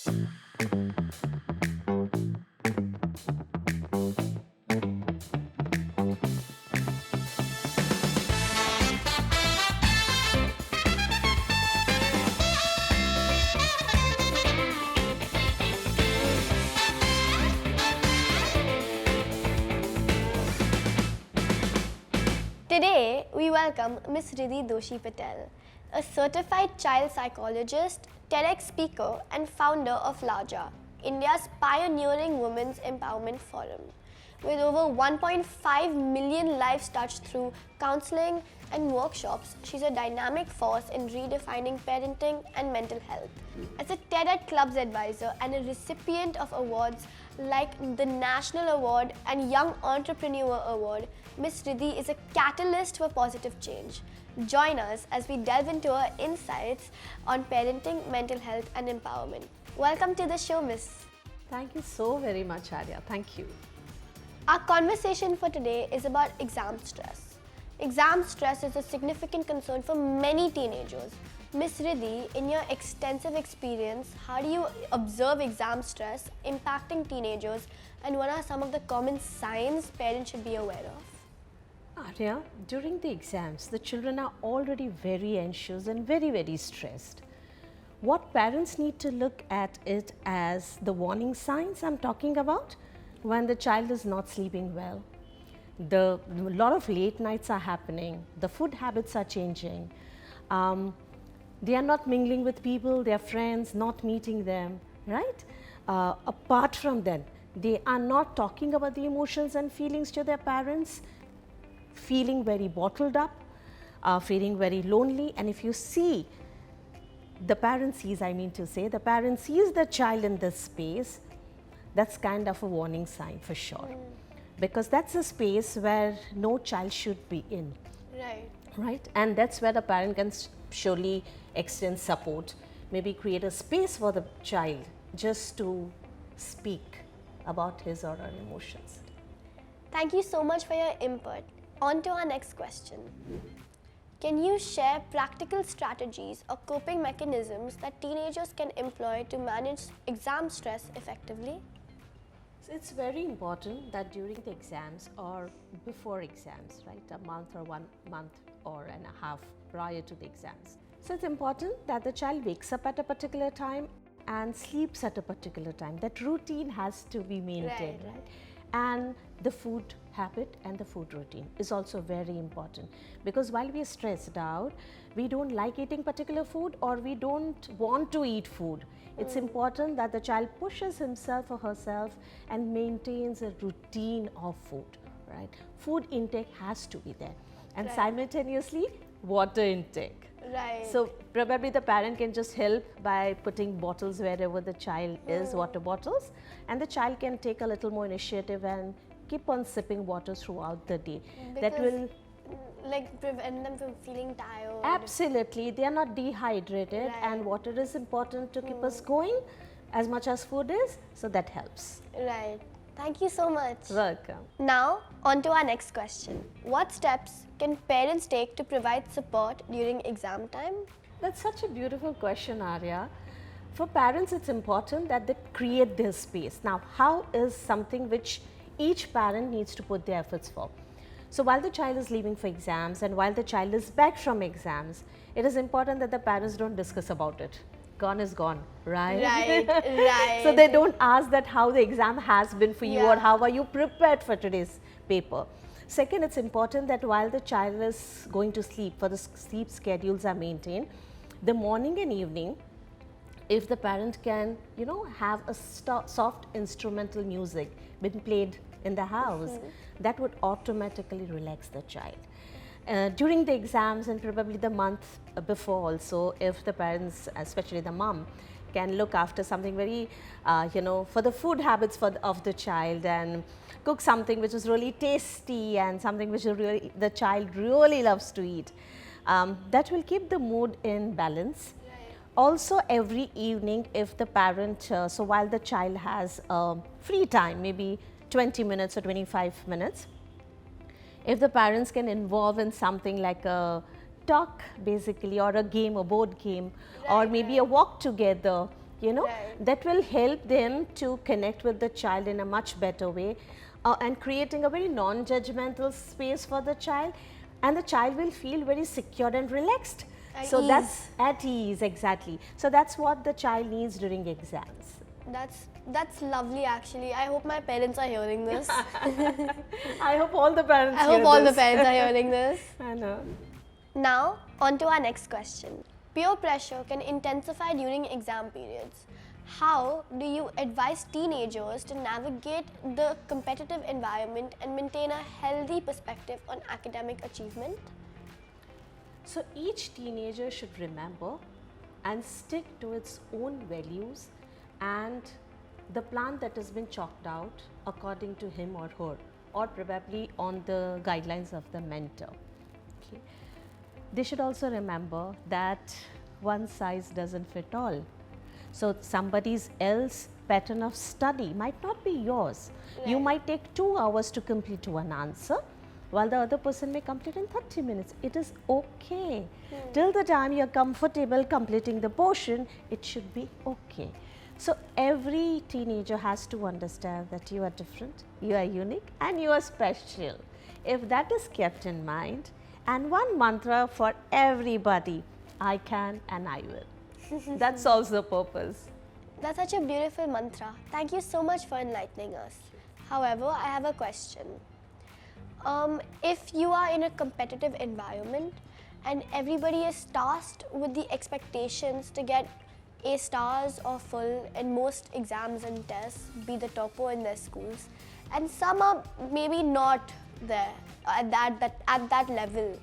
Today, we welcome Ms. Riddhi Doshi Patel, a certified child psychologist, TEDx speaker, and founder of LAJA, India's pioneering women's empowerment forum. With over 1.5 million lives touched through counseling and workshops, she's a dynamic force in redefining parenting and mental health. As a TED Club's advisor and a recipient of awards like the National Award and Young Entrepreneur Award, Ms. Riddhi is a catalyst for positive change. Join us as we delve into her insights on parenting, mental health, and empowerment. Welcome to the show, Miss. Thank you so very much, Arya. Thank you. Our conversation for today is about exam stress. Exam stress is a significant concern for many teenagers. Ms. Riddhi, in your extensive experience, how do you observe exam stress impacting teenagers, and what are some of the common signs parents should be aware of? Arya, during the exams, the children are already very anxious and very stressed. What parents need to look at it as the warning signs I'm talking about when the child is not sleeping well. A lot of late nights are happening, the food habits are changing, they are not mingling with people, their friends, not meeting them, right? Apart from that, they are not talking about the emotions and feelings to their parents, feeling very bottled up, feeling very lonely. And if you see, the parent sees the child in this space, that's kind of a warning sign for sure. Because that's a space where no child should be in. Right? And that's where the parent can surely extend support, maybe create a space for the child just to speak about his or her emotions. Thank you so much for your input. On to our next question. Can you share practical strategies or coping mechanisms that teenagers can employ to manage exam stress effectively? So it's very important that during the exams or before exams, right, a month or 1 month or and a half prior to the exams. So it's important that the child wakes up at a particular time and sleeps at a particular time. That routine has to be maintained, right? And the food habit and the food routine is also very important, because while we are stressed out, we don't like eating particular food or we don't want to eat food. It's important that the child pushes himself or herself and maintains a routine of food, right? Food intake has to be there, and simultaneously water intake. Right. So probably the parent can just help by putting bottles wherever the child is, water bottles, and the child can take a little more initiative and keep on sipping water throughout the day. Because that will prevent them from feeling tired. Absolutely, they are not dehydrated, and water is important to keep us going as much as food is, so that helps. Right. Thank you so much. Welcome. Now, on to our next question. What steps can parents take to provide support during exam time? That's such a beautiful question, Arya. For parents, it's important that they create their space. Now, how is something which each parent needs to put their efforts for? So while the child is leaving for exams and while the child is back from exams, it is important that the parents don't discuss about it. Gone is gone, right? Right. So they don't ask that how the exam has been for you or how are you prepared for today's paper. Second, it's important that while the child is going to sleep, for the sleep schedules are maintained, the morning and evening, if the parent can, have a soft instrumental music being played in the house, that would automatically relax the child. During the exams and probably the month before also, if the parents, especially the mom, can look after something very, for the food habits of the child and cook something which is really tasty and something which the child really loves to eat, that will keep the mood in balance. Also, every evening, if the parent, so while the child has free time, maybe 20 minutes or 25 minutes, if the parents can involve in something like a talk basically, or a game, a board game, or maybe a walk together, you know, Right. that will help them to connect with the child in a much better way, and creating a very non-judgmental space for the child, and the child will feel very secure and relaxed. At So that's ease. at ease, exactly. So that's what the child needs during exams. That's lovely actually. I hope my parents are hearing this. I hope all the parents I hope hear all the this. parents are hearing this. I know. Now, on to our next question. Peer pressure can intensify during exam periods. How do you advise teenagers to navigate the competitive environment and maintain a healthy perspective on academic achievement? So each teenager should remember and stick to its own values and the plan that has been chalked out according to him or her, or probably on the guidelines of the mentor. Okay. They should also remember that one size doesn't fit all. So somebody's else pattern of study might not be yours. You Right. might take 2 hours to complete one answer, while the other person may complete in 30 minutes. It is okay. Till the time you're comfortable completing the portion, it should be okay. So every teenager has to understand that you are different, you are unique, and you are special. If that is kept in mind, and one mantra for everybody, I can and I will. That solves the purpose. That's such a beautiful mantra. Thank you so much for enlightening us. However, I have a question. If you are in a competitive environment and everybody is tasked with the expectations to get A stars or full in most exams and tests, be the topper in their schools, and some are maybe not there at that level,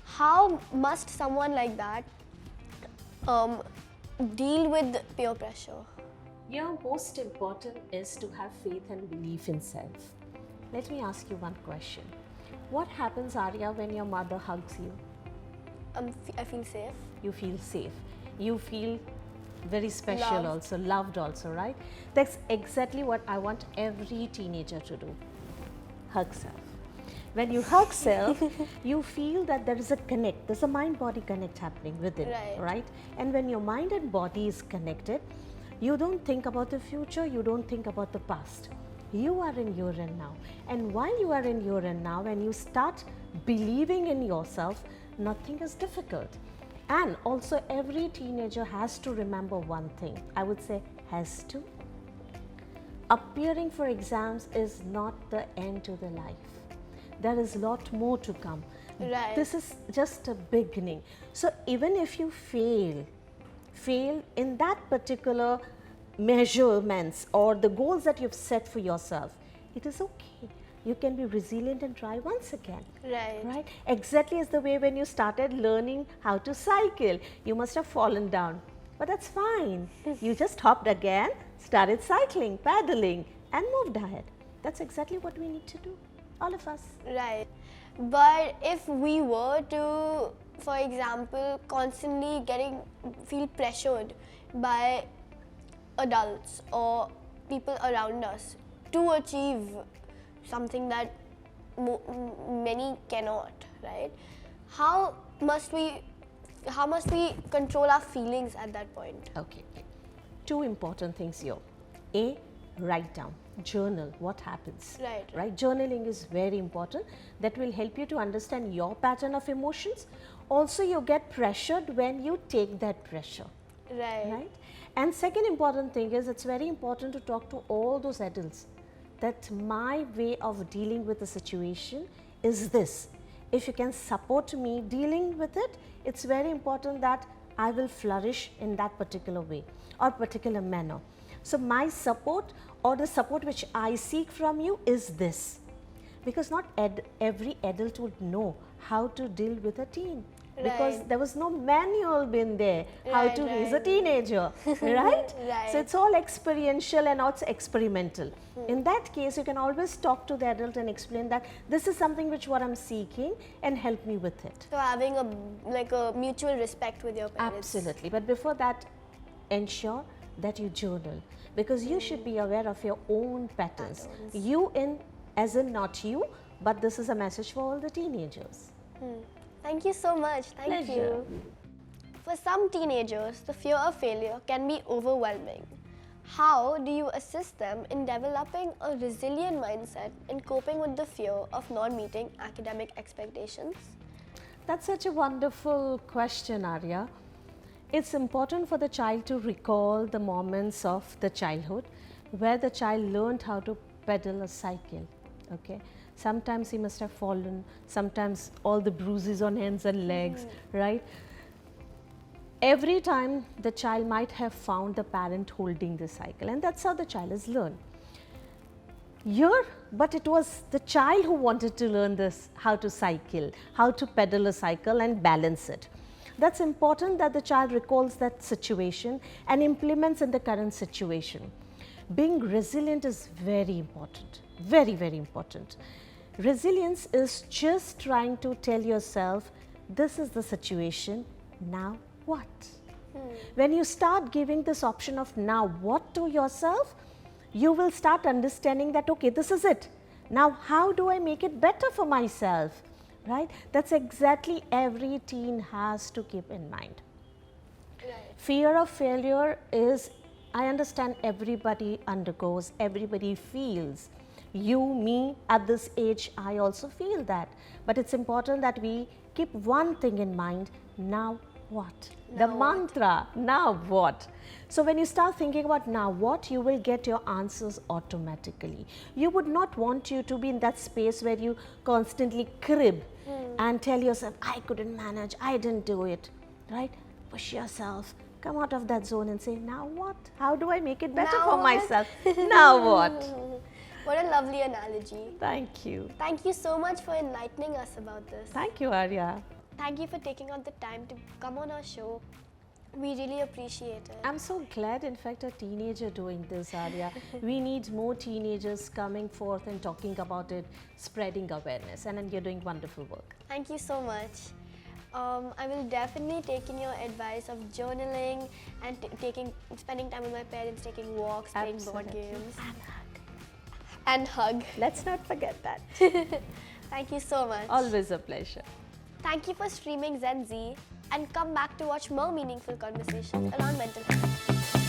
how must someone like that deal with peer pressure? Your most important is to have faith and belief in self. Let me ask you one question. What happens, Arya, when your mother hugs you? I feel safe. You feel safe. You feel very special Loved. also, loved also, right? That's exactly what I want every teenager to do. Hug self. When you hug self, you feel that there is a connect, there's a mind-body connect happening within, Right. right? And when your mind and body is connected, you don't think about the future, you don't think about the past. You are in your and now. And while you are in your and now, when you start believing in yourself, nothing is difficult. And also every teenager has to remember one thing. I would say has to. Appearing for exams is not the end to the life. There is a lot more to come. Right. This is just a beginning. So even if you fail in that particular measurements or the goals that you've set for yourself, it is okay. You can be resilient and try once again. Right. Right? Exactly as the way when you started learning how to cycle, you must have fallen down. But that's fine. You just hopped again, started cycling, paddling, and moved ahead. That's exactly what we need to do, all of us. Right. But if we were to, for example, constantly feel pressured by adults or people around us to achieve something that many cannot, right? How must we control our feelings at that point? Okay. Two important things here. A, write down, journal what happens. Right. Journaling is very important. That will help you to understand your pattern of emotions. Also, you get pressured when you take that pressure. Right? And second important thing is it's very important to talk to all those adults that my way of dealing with the situation is this. If you can support me dealing with it, it's very important that I will flourish in that particular way or particular manner. So my support or the support which I seek from you is this. Because not every adult would know how to deal with a teen. Because Right. there was no manual been there how to raise a Right. teenager, right? Right. So it's all experiential and also experimental. In that case, you can always talk to the adult and explain that this is something which what I'm seeking and help me with it. So having a mutual respect with your parents. Absolutely. But before that, ensure that you journal because you should be aware of your own patterns. You in as in not you, but this is a message for all the teenagers. Thank you so much. Thank Pleasure. you. For some teenagers, the fear of failure can be overwhelming. How do you assist them in developing a resilient mindset in coping with the fear of not meeting academic expectations? That's such a wonderful question, Arya. It's important for the child to recall the moments of the childhood where the child learned how to pedal a cycle. Okay, sometimes he must have fallen, sometimes all the bruises on hands and legs, right? Every time the child might have found the parent holding the cycle, and that's how the child has learned. But it was the child who wanted to learn this, how to cycle, how to pedal a cycle and balance it. That's important that the child recalls that situation and implements in the current situation. Being resilient is very important, very, very important. Resilience is just trying to tell yourself, this is the situation, now what? When you start giving this option of now what to yourself, you will start understanding that, okay, this is it. Now, how do I make it better for myself? Right? That's exactly every teen has to keep in mind. Right. Fear of failure is, I understand everybody undergoes, everybody feels. You, me, at this age, I also feel that. But it's important that we keep one thing in mind, now what? The mantra, now what? So when you start thinking about now what, you will get your answers automatically. You would not want you to be in that space where you constantly crib and tell yourself, I couldn't manage, I didn't do it, right? Push yourself, come out of that zone and say, now what? How do I make it better Now for what? myself? Now what? What a lovely analogy. Thank you. Thank you so much for enlightening us about this. Thank you, Arya. Thank you for taking out the time to come on our show. We really appreciate it. I'm so glad, in fact, a teenager doing this, Arya. We need more teenagers coming forth and talking about it, spreading awareness, and you're doing wonderful work. Thank you so much. I will definitely take in your advice of journaling and spending time with my parents, taking walks, playing board Absolutely. games. And hug. And hug. Let's not forget that. Thank you so much. Always a pleasure. Thank you for streaming Gen Z and come back to watch more meaningful conversations around mental health.